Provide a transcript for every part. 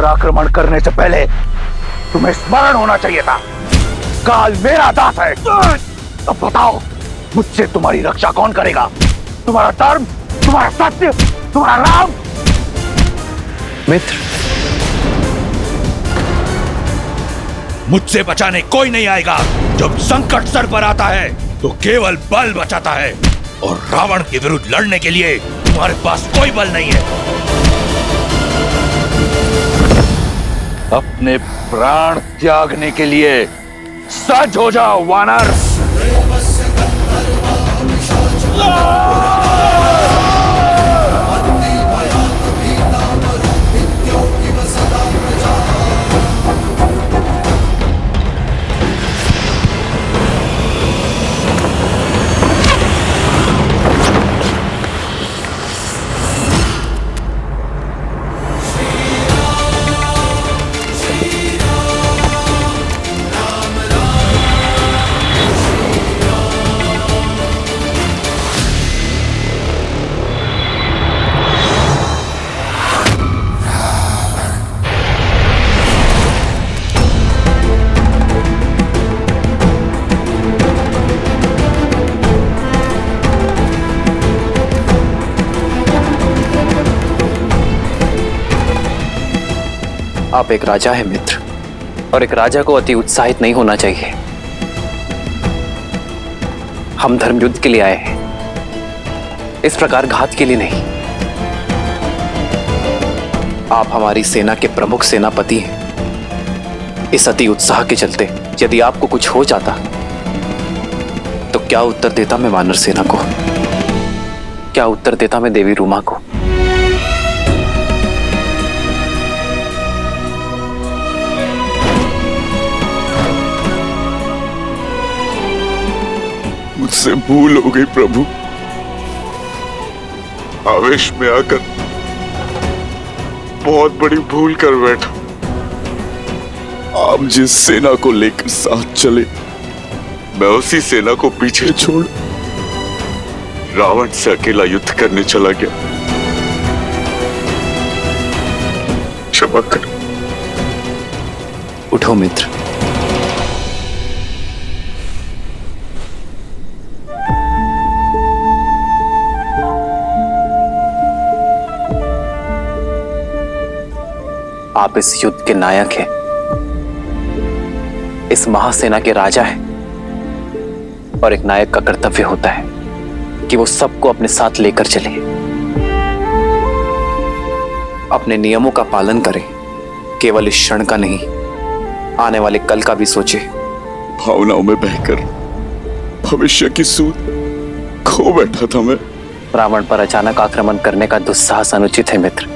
पर आक्रमण करने से पहले तुम्हें स्मरण होना चाहिए था, काल मेरा दास है। अब बताओ, मुझसे तुम्हारी रक्षा कौन करेगा? तुम्हारा धर्म, तुम्हारा सत्य, तुम्हारा राम? मित्र, मुझसे बचाने कोई नहीं आएगा। जब संकट सर पर आता है तो केवल बल बचाता है, और रावण के विरुद्ध लड़ने के लिए तुम्हारे पास कोई बल नहीं है। अपने प्राण त्यागने के लिए सज हो जाओ वानर। आप एक राजा हैं मित्र, और एक राजा को अति उत्साहित नहीं होना चाहिए। हम धर्मयुद्ध के लिए आए हैं, इस प्रकार घात के लिए नहीं। आप हमारी सेना के प्रमुख सेनापति हैं। इस अति उत्साह के चलते यदि आपको कुछ हो जाता तो क्या उत्तर देता मैं वानर सेना को? क्या उत्तर देता मैं देवी रूमा को? मुझसे भूल हो गई प्रभु। आवेश में आकर बहुत बड़ी भूल कर बैठा। आप जिस सेना को लेकर साथ चले, मैं उसी सेना को पीछे छोड़ रावण से अकेला युद्ध करने चला गया। क्षमा कर। उठो मित्र। आप इस युद्ध के नायक हैं, इस महासेना के राजा हैं, और एक नायक का कर्तव्य होता है कि वो सबको अपने साथ लेकर चले, अपने नियमों का पालन करें। केवल इस क्षण का नहीं, आने वाले कल का भी सोचे। भावनाओं में बहकर भविष्य की सूझ खो बैठा था मैं। रावण पर अचानक आक्रमण करने का दुस्साहस अनुचित है मित्र,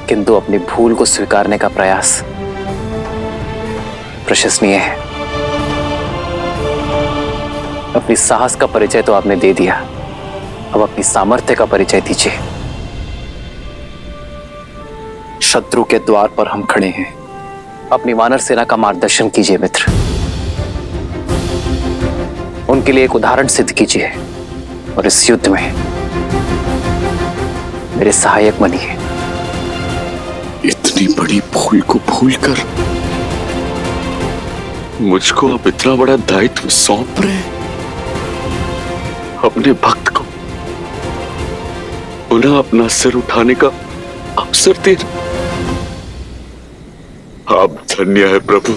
किंतु अपनी भूल को स्वीकारने का प्रयास प्रशंसनीय है। अपनी साहस का परिचय तो आपने दे दिया, अब अपनी सामर्थ्य का परिचय दीजिए। शत्रु के द्वार पर हम खड़े हैं, अपनी वानर सेना का मार्गदर्शन कीजिए मित्र। उनके लिए एक उदाहरण सिद्ध कीजिए, और इस युद्ध में मेरे सहायक बनिए। इतनी बड़ी भूल को भूलकर मुझको अब इतना बड़ा दायित्व सौंप रहे हैं। अपने भक्त को पुनः अपना सिर उठाने का अवसर दे। आप धन्य है प्रभु,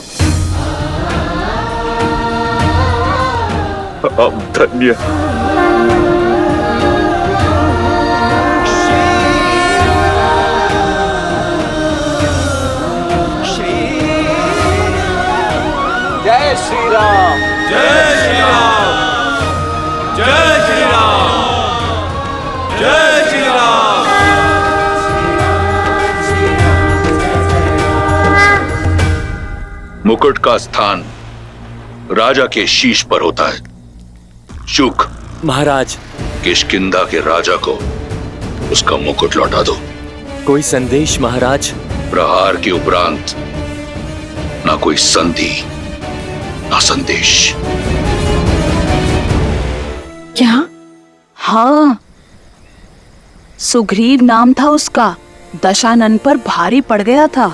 आप धन्य। जय श्री राम, जय श्री राम, जय श्री राम, जय श्री राम। मुकुट का स्थान राजा के शीश पर होता है। शुक महाराज, किष्किंधा के राजा को उसका मुकुट लौटा दो। कोई संदेश महाराज? प्रहार के उपरांत ना कोई संधि ना संदेश। क्या? हाँ, सुग्रीव नाम था उसका, दशानन पर भारी पड़ गया था।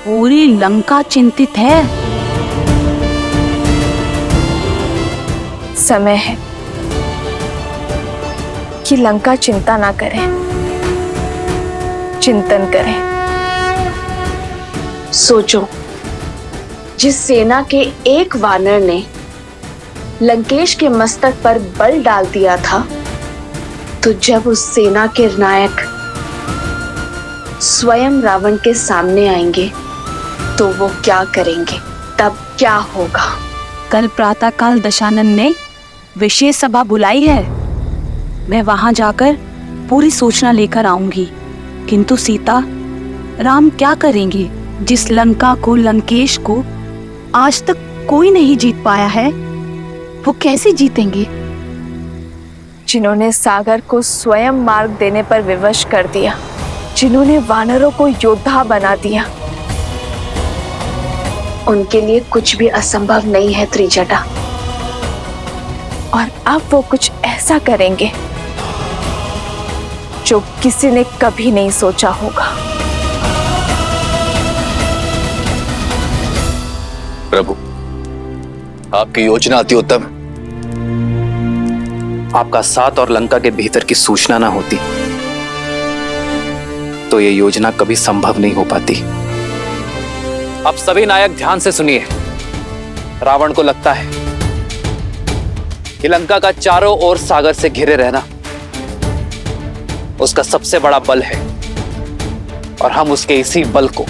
पूरी लंका चिंतित है। समय है कि लंका चिंता ना करे, चिंतन करे। सोचो, जिस सेना के एक वानर ने लंकेश के मस्तक पर बल डाल दिया था, तो जब उस सेना के नायक स्वयं रावण के सामने आएंगे तो वो क्या करेंगे, तब क्या होगा? कल प्रातःकाल दशानन ने विशेष सभा बुलाई है। मैं वहां जाकर पूरी सूचना लेकर आऊंगी। किंतु सीता, राम क्या करेंगे? जिस लंका को, लंकेश को आज तक कोई नहीं जीत पाया है, वो कैसे जीतेंगे? जिन्होंने सागर को स्वयं मार्ग देने पर विवश कर दिया, जिन्होंने वानरों को योद्धा बना दिया, उनके लिए कुछ भी असंभव नहीं है त्रिजटा। और अब वो कुछ ऐसा करेंगे जो किसी ने कभी नहीं सोचा होगा। प्रभु, आपकी योजना अति उत्तम। आपका साथ और लंका के भीतर की सूचना ना होती तो ये योजना कभी संभव नहीं हो पाती। अब सभी नायक ध्यान से सुनिए। रावण को लगता है कि लंका का चारों ओर सागर से घिरे रहना उसका सबसे बड़ा बल है और हम उसके इसी बल को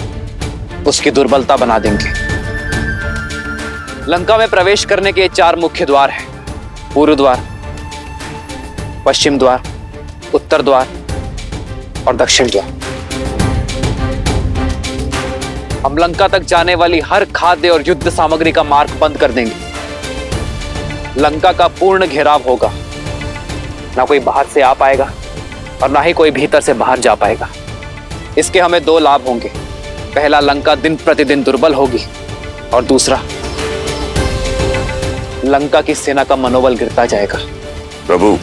उसकी दुर्बलता बना देंगे। लंका में प्रवेश करने के 4 मुख्य द्वार हैं: पूर्व द्वार, पश्चिम द्वार, उत्तर द्वार और दक्षिण द्वार। हम लंका तक जाने वाली हर खाद्य और युद्ध सामग्री का मार्ग बंद कर देंगे। लंका का पूर्ण घेराव होगा। ना कोई बाहर से आ पाएगा और ना ही कोई भीतर से बाहर जा पाएगा। इसके हमें 2 लाभ होंगे। पहला, लंका दिन प्रतिदिन दुर्बल होगी और दूसरा, लंका की सेना का मनोबल गिरता जाएगा। प्रभु,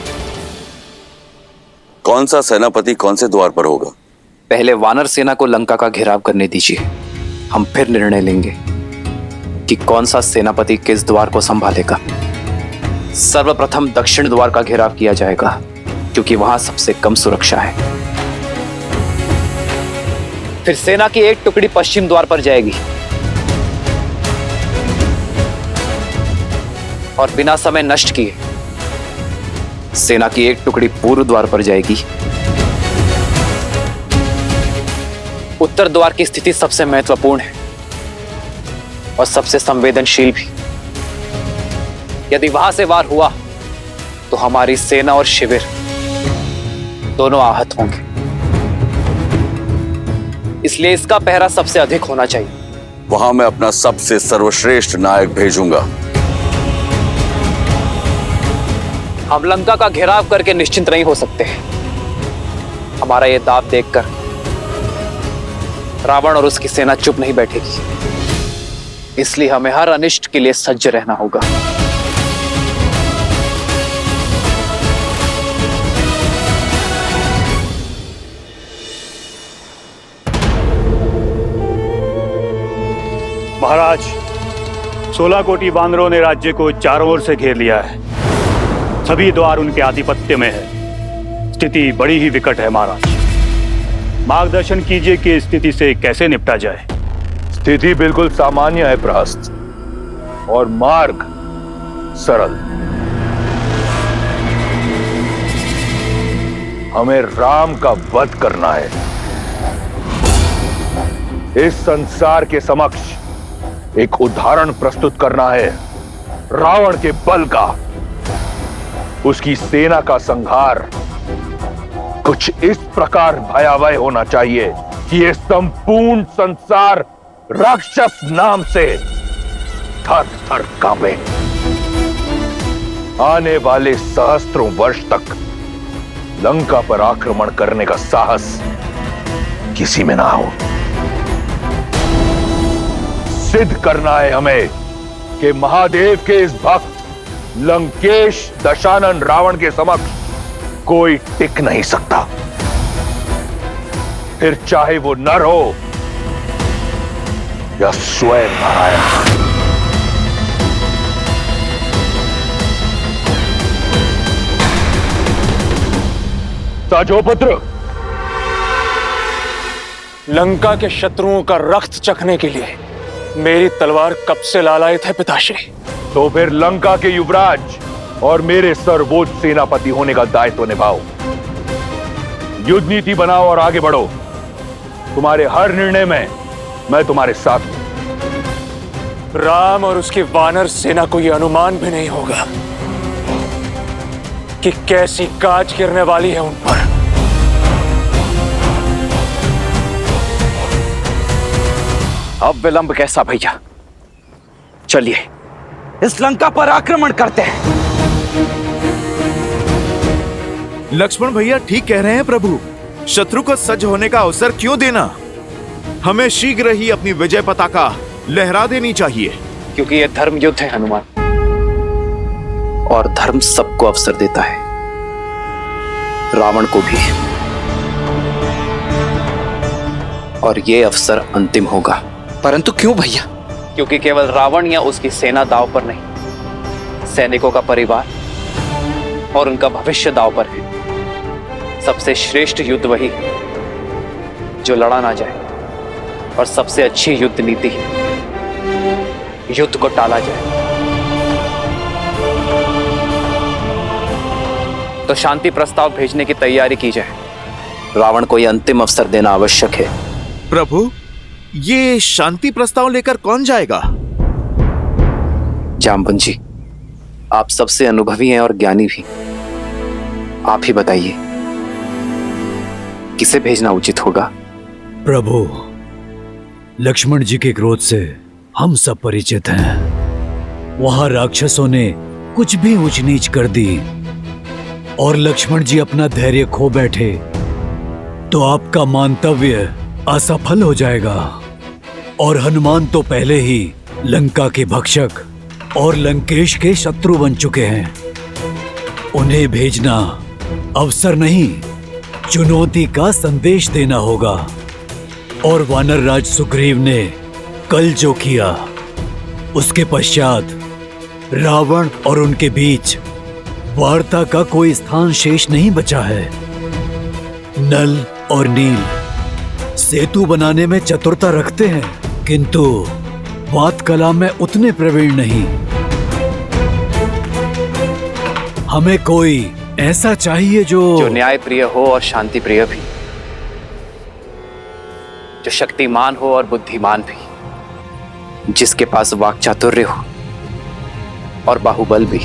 कौन सा सेनापति कौन से द्वार पर होगा? पहले वानर सेना को लंका का घेराव करने दीजिए। हम फिर निर्णय लेंगे कि कौन सा सेनापति किस द्वार को संभालेगा। सर्वप्रथम दक्षिण द्वार का घेराव किया जाएगा क्योंकि वहां सबसे कम सुरक्षा है। फिर सेना की एक टुकड़ी पश्चिम द्वार पर जाएगी और बिना समय नष्ट किए सेना की एक टुकड़ी पूर्व द्वार पर जाएगी। उत्तर द्वार की स्थिति सबसे महत्वपूर्ण है और सबसे संवेदनशील भी। यदि वहां से वार हुआ तो हमारी सेना और शिविर दोनों आहत होंगे। इसलिए इसका पहरा सबसे अधिक होना चाहिए। वहां मैं अपना सबसे सर्वश्रेष्ठ नायक भेजूंगा। हम लंका का घेराव करके निश्चिंत नहीं हो सकते। हमारा यह दाव देखकर रावण और उसकी सेना चुप नहीं बैठेगी। इसलिए हमें हर अनिष्ट के लिए सज्ज रहना होगा। महाराज, 16 कोटि वानरों ने राज्य को चारों ओर से घेर लिया है। सभी द्वार उनके आधिपत्य में है। स्थिति बड़ी ही विकट है महाराज। मार्गदर्शन कीजिए कि इस स्थिति से कैसे निपटा जाए। स्थिति बिल्कुल सामान्य है प्रहस्त, और मार्ग सरल। हमें राम का वध करना है। इस संसार के समक्ष एक उदाहरण प्रस्तुत करना है रावण के बल का। उसकी सेना का संहार कुछ इस प्रकार भयावह होना चाहिए कि यह संपूर्ण संसार राक्षस नाम से थर थर कांपे। आने वाले सहस्त्रों वर्ष तक लंका पर आक्रमण करने का साहस किसी में ना हो। सिद्ध करना है हमें कि महादेव के इस भक्त लंकेश दशानन रावण के समक्ष कोई टिक नहीं सकता। फिर चाहे वो नर हो या स्वयं नारायण? साजोपुत्र, लंका के शत्रुओं का रक्त चखने के लिए मेरी तलवार कब से लालायित है पिताश्री। तो फिर लंका के युवराज और मेरे सर्वोच्च सेनापति होने का दायित्व निभाओ। युद्ध नीति बनाओ और आगे बढ़ो। तुम्हारे हर निर्णय में मैं तुम्हारे साथ हूं। राम और उसकी वानर सेना को यह अनुमान भी नहीं होगा कि कैसी काज गिरने वाली है उन पर। अब विलंब कैसा भैया, चलिए इस लंका पर आक्रमण करते हैं। लक्ष्मण भैया ठीक कह रहे हैं प्रभु। शत्रु को सज्ज होने का अवसर क्यों देना? हमें शीघ्र ही अपनी विजय पताका लहरा देनी चाहिए। क्योंकि यह धर्म युद्ध है हनुमान, और धर्म सबको अवसर देता है, रावण को भी। और यह अवसर अंतिम होगा। परंतु क्यों भैया? क्योंकि केवल रावण या उसकी सेना दांव पर नहीं, सैनिकों का परिवार और उनका भविष्य दांव पर है। सबसे श्रेष्ठ युद्ध वही है जो लड़ा ना जाए, और सबसे अच्छी युद्ध नीति युद्ध को टाला जाए। तो शांति प्रस्ताव भेजने की तैयारी की जाए। रावण को यह अंतिम अवसर देना आवश्यक है। प्रभु, ये शांति प्रस्ताव लेकर कौन जाएगा? जाम्बुन जी, आप सबसे अनुभवी हैं और ज्ञानी भी। आप ही बताइए किसे भेजना उचित होगा? प्रभु, लक्ष्मण जी के क्रोध से हम सब परिचित हैं। वहां राक्षसों ने कुछ भी ऊंच नीच कर दी और लक्ष्मण जी अपना धैर्य खो बैठे तो आपका मानतव्य असफल हो जाएगा। और हनुमान तो पहले ही लंका के भक्षक और लंकेश के शत्रु बन चुके हैं। उन्हें भेजना अवसर नहीं, चुनौती का संदेश देना होगा। और वानर राज सुग्रीव ने कल जो किया, उसके पश्चात रावण और उनके बीच वार्ता का कोई स्थान शेष नहीं बचा है। नल और नील सेतु बनाने में चतुरता रखते हैं, किंतु बात कला में उतने प्रवीण नहीं। हमें कोई ऐसा चाहिए जो न्याय प्रिय हो और शांति प्रिय भी, जो शक्तिमान हो और बुद्धिमान भी, जिसके पास वाक चातुर्य हो और बाहुबल भी,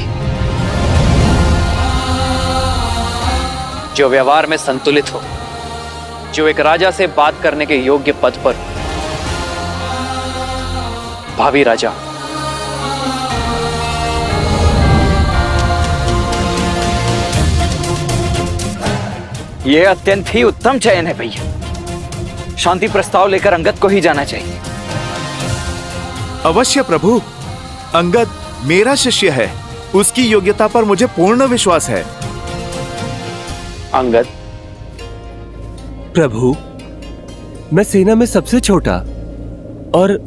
जो व्यवहार में संतुलित हो, जो एक राजा से बात करने के योग्य पद पर, भावी राजा। यह अत्यंत ही उत्तम चयन है भैया। शांति प्रस्ताव लेकर अंगद को ही जाना चाहिए। अवश्य प्रभु, अंगद मेरा शिष्य है, उसकी योग्यता पर मुझे पूर्ण विश्वास है। अंगद? प्रभु, मैं सेना में सबसे छोटा और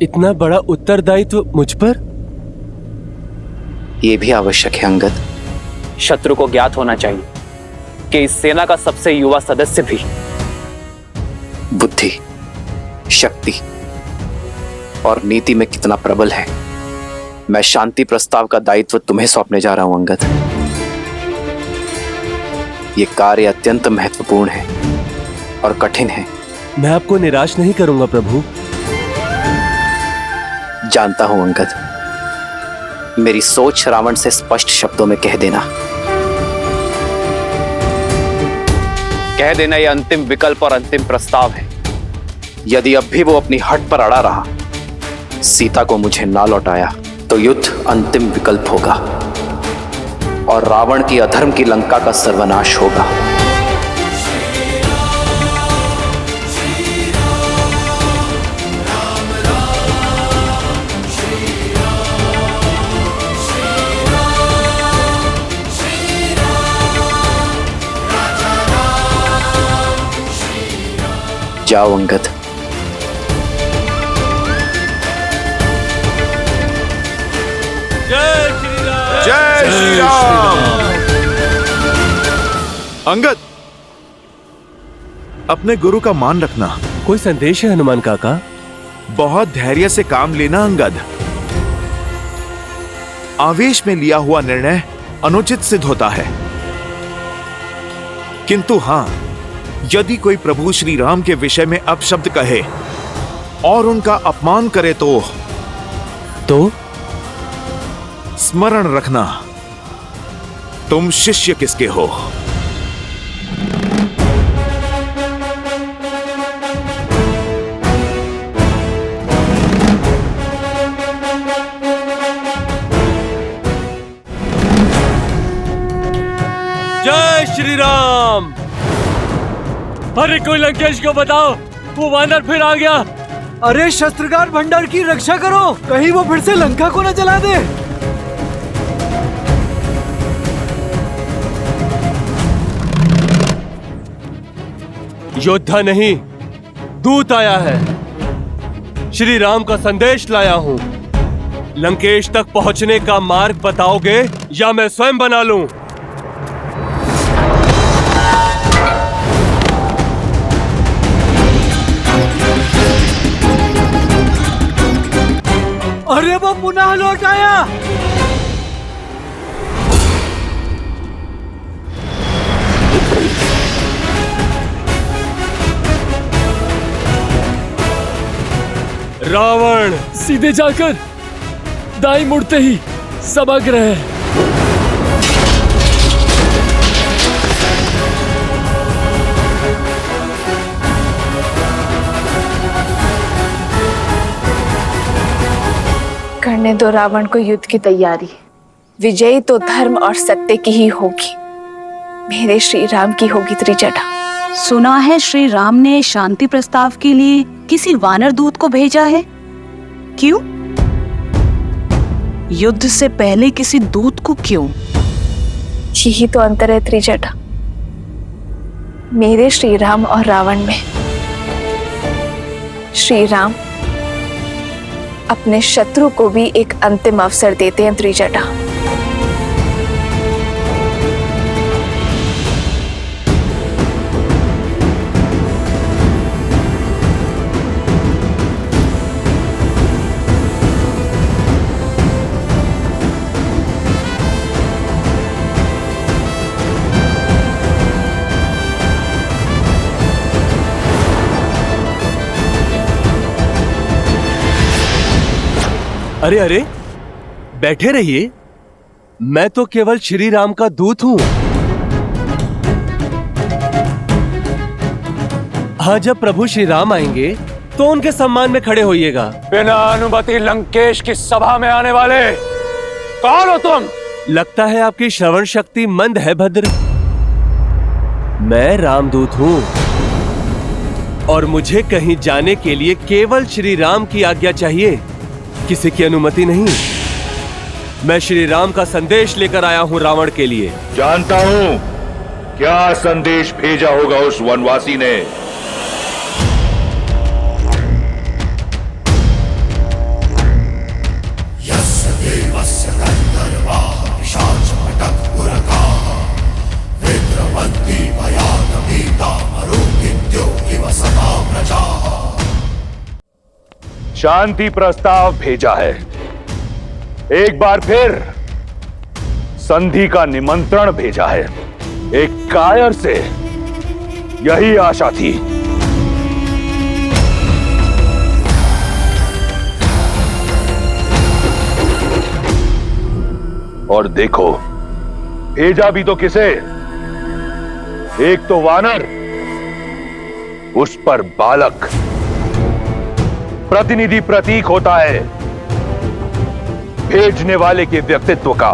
इतना बड़ा उत्तरदायित्व मुझ पर। यह भी आवश्यक है अंगद। शत्रु को ज्ञात होना चाहिए कि इस सेना का सबसे युवा सदस्य भी बुद्धि, शक्ति और नीति में कितना प्रबल है। मैं शांति प्रस्ताव का दायित्व तुम्हें सौंपने जा रहा हूं अंगद। यह कार्य अत्यंत महत्वपूर्ण है और कठिन है। मैं आपको निराश नहीं करूंगा प्रभु। जानता हूं अंगद, मेरी सोच रावण से स्पष्ट शब्दों में कह देना। कह देना यह अंतिम विकल्प और अंतिम प्रस्ताव है। यदि अब भी वो अपनी हट पर अड़ा रहा, सीता को मुझे ना लौटाया, तो युद्ध अंतिम विकल्प होगा और रावण की अधर्म की लंका का सर्वनाश होगा। जाओ अंगद। जय श्री राम। अंगद, अपने गुरु का मान रखना। कोई संदेश है हनुमान काका? बहुत धैर्य से काम लेना अंगद। आवेश में लिया हुआ निर्णय अनुचित सिद्ध होता है, किंतु हां, यदि कोई प्रभु श्री राम के विषय में अपशब्द कहे और उनका अपमान करे तो स्मरण रखना, तुम शिष्य किसके हो। जय श्री राम। अरे कोई लंकेश को बताओ, वो वानर फिर आ गया। अरे शस्त्रगार भंडार की रक्षा करो, कहीं वो फिर से लंका को न जला दे। योद्धा नहीं, दूत आया है। श्री राम का संदेश लाया हूं। लंकेश तक पहुंचने का मार्ग बताओगे या मैं स्वयं बना लूं? अरे वो पुनः लौट आया। रावण सीधे जाकर दाई मुड़ते ही सभागृह है। करने दो रावण को युद्ध की तैयारी। विजयी तो धर्म और सत्य की ही होगी। मेरे श्री राम की होगी त्रिजटा। सुना है श्री राम ने शांति प्रस्ताव के लिए किसी वानर दूत को भेजा है। क्यों? युद्ध से पहले किसी दूत को क्यों? यही तो अंतर है त्रिजटा, मेरे श्री राम और रावण में। श्री राम अपने शत्रु को भी एक अंतिम अवसर देते हैं त्रिजटा। अरे अरे, बैठे रहिए। मैं तो केवल श्री राम का दूत हूं। हाँ, जब प्रभु श्री राम आएंगे तो उनके सम्मान में खड़े होइएगा। बिना अनुमति लंकेश की सभा में आने वाले कौन हो तुम? लगता है आपकी श्रवण शक्ति मंद है भद्र। मैं रामदूत हूं और मुझे कहीं जाने के लिए केवल श्री राम की आज्ञा चाहिए, किसी की अनुमति नहीं। मैं श्री राम का संदेश लेकर आया हूं रावण के लिए। जानता हूं क्या संदेश भेजा होगा उस वनवासी ने। शांति प्रस्ताव भेजा है। एक बार फिर संधि का निमंत्रण भेजा है। एक कायर से यही आशा थी। और देखो भेजा भी तो किसे? एक तो वानर, उस पर बालक। प्रतिनिधि प्रतीक होता है भेजने वाले के व्यक्तित्व का।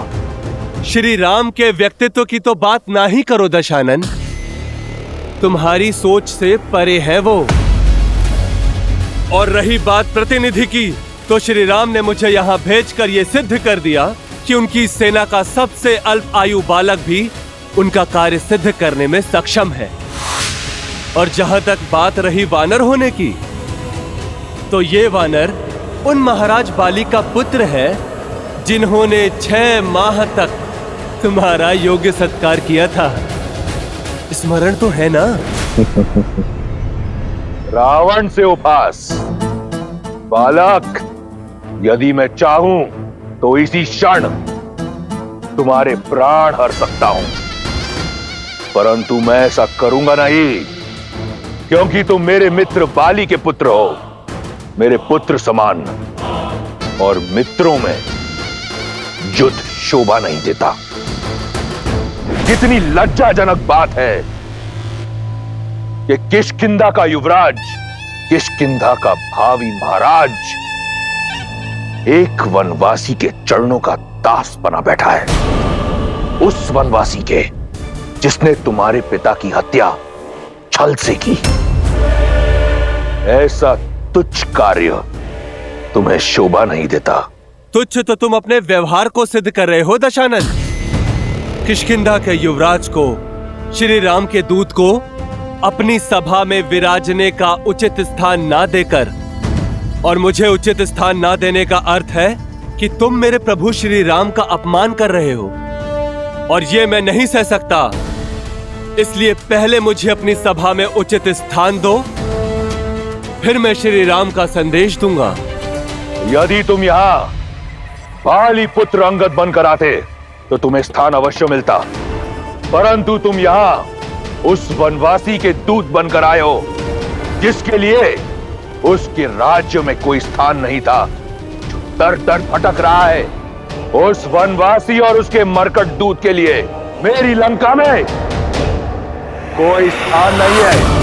श्री राम के व्यक्तित्व की तो बात ना ही करो दशानन, तुम्हारी सोच से परे है वो। और रही बात प्रतिनिधि की, तो श्री राम ने मुझे यहाँ भेजकर ये सिद्ध कर दिया कि उनकी सेना का सबसे अल्प आयु बालक भी उनका कार्य सिद्ध करने में सक्षम है। और जहां तक बात रही वानर होने की, तो ये वानर उन महाराज बाली का पुत्र है जिन्होंने 6 माह तक तुम्हारा योग्य सत्कार किया था। स्मरण तो है ना? रावण से उपास बालक, यदि मैं चाहूं तो इसी क्षण तुम्हारे प्राण हर सकता हूं, परंतु मैं ऐसा करूंगा नहीं, क्योंकि तुम मेरे मित्र बाली के पुत्र हो, मेरे पुत्र समान, और मित्रों में युद्ध शोभा नहीं देता। कितनी लज्जाजनक बात है कि किष्किंधा का युवराज, किष्किंधा का भावी महाराज एक वनवासी के चरणों का दास बना बैठा है, उस वनवासी के जिसने तुम्हारे पिता की हत्या छल से की। ऐसा तुच्छ कार्य तुम्हें शोभा नहीं देता। तुच्छ तो तुम अपने व्यवहार को सिद्ध कर रहे हो दशानन। किष्किंधा के युवराज को, श्री राम के दूत को अपनी सभा में विराजने का उचित स्थान ना देकर, और मुझे उचित स्थान ना देने का अर्थ है कि तुम मेरे प्रभु श्री राम का अपमान कर रहे हो, और ये मैं नहीं सह सकता। इसलिए पहले मुझे अपनी सभा में उचित स्थान दो, फिर मैं श्री राम का संदेश दूंगा। यदि तुम यहां बाली पुत्र अंगद बनकर आते तो तुम्हें स्थान अवश्य मिलता, परंतु तुम यहां उस वनवासी के दूत बनकर आए हो जिसके लिए उसके राज्य में कोई स्थान नहीं था, जो दर दर भटक रहा है। उस वनवासी और उसके मरकट दूत के लिए मेरी लंका में कोई स्थान नहीं है।